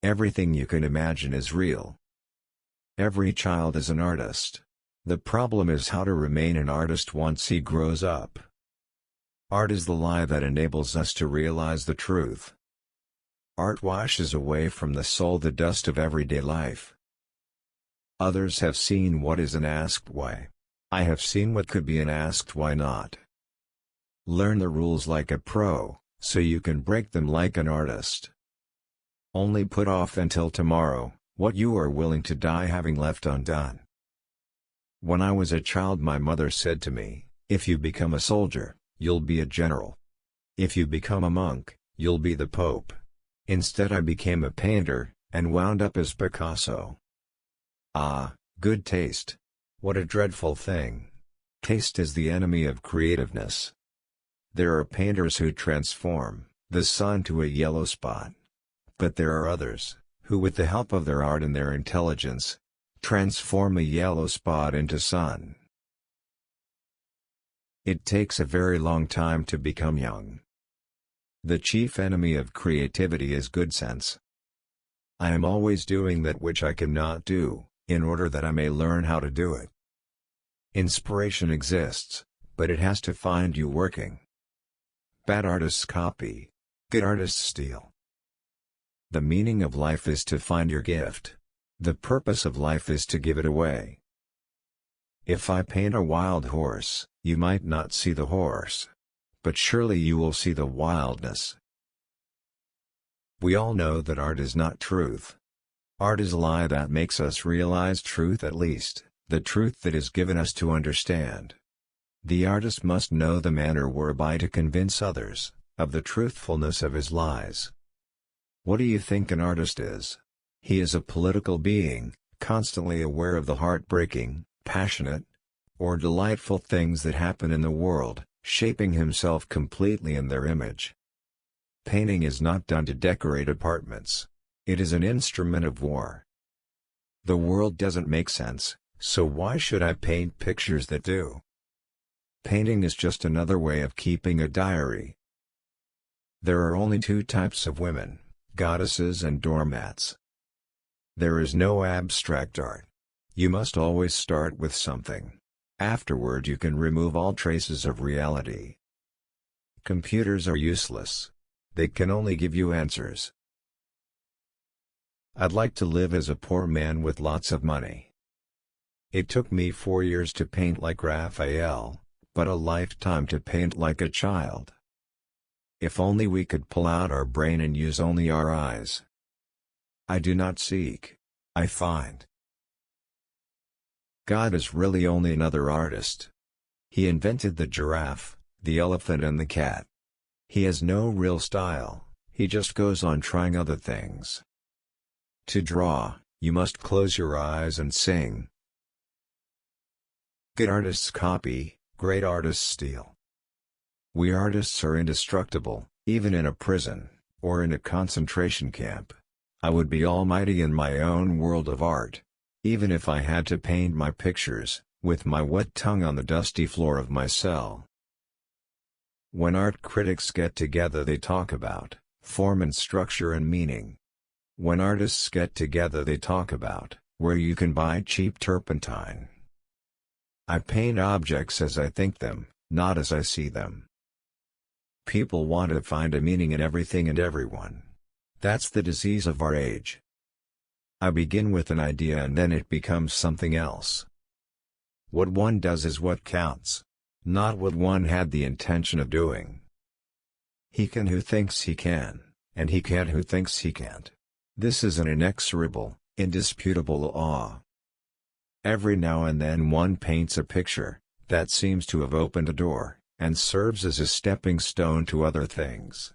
Everything you can imagine is real. Every child is an artist. The problem is how to remain an artist once he grows up. Art is the lie that enables us to realize the truth. Art washes away from the soul the dust of everyday life. Others have seen what is and asked why. I have seen what could be and asked why not. Learn the rules like a pro, so you can break them like an artist. Only put off until tomorrow what you are willing to die having left undone. When I was a child, my mother said to me, "If you become a soldier, you'll be a general. If you become a monk, you'll be the Pope." Instead I became a painter, and wound up as Picasso. Ah, good taste. What a dreadful thing. Taste is the enemy of creativeness. There are painters who transform the sun to a yellow spot. But there are others, who with the help of their art and their intelligence, transform a yellow spot into sun. It takes a very long time to become young. The chief enemy of creativity is good sense. I am always doing that which I cannot do, in order that I may learn how to do it. Inspiration exists, but it has to find you working. Bad artists copy. Good artists steal. The meaning of life is to find your gift. The purpose of life is to give it away. If I paint a wild horse, you might not see the horse. But surely you will see the wildness. We all know that art is not truth. Art is a lie that makes us realize truth, at least, the truth that is given us to understand. The artist must know the manner whereby to convince others of the truthfulness of his lies. What do you think an artist is? He is a political being, constantly aware of the heartbreaking, passionate, or delightful things that happen in the world, shaping himself completely in their image. Painting is not done to decorate apartments. It is an instrument of war. The world doesn't make sense, so why should I paint pictures that do? Painting is just another way of keeping a diary. There are only two types of women: goddesses and doormats. There is no abstract art. You must always start with something. Afterward you can remove all traces of reality. Computers are useless. They can only give you answers. I'd like to live as a poor man with lots of money. It took me 4 years to paint like Raphael, but a lifetime to paint like a child. If only we could pull out our brain and use only our eyes. I do not seek, I find. God is really only another artist. He invented the giraffe, the elephant and the cat. He has no real style, he just goes on trying other things. To draw, you must close your eyes and sing. Good artists copy, great artists steal. We artists are indestructible, even in a prison, or in a concentration camp. I would be almighty in my own world of art, even if I had to paint my pictures, with my wet tongue on the dusty floor of my cell. When art critics get together they talk about form and structure and meaning. When artists get together they talk about where you can buy cheap turpentine. I paint objects as I think them, not as I see them. People want to find a meaning in everything and everyone. That's the disease of our age. I begin with an idea and then it becomes something else. What one does is what counts, not what one had the intention of doing. He can who thinks he can, and he can't who thinks he can't. This is an inexorable, indisputable law. Every now and then one paints a picture that seems to have opened a door, and serves as a stepping stone to other things.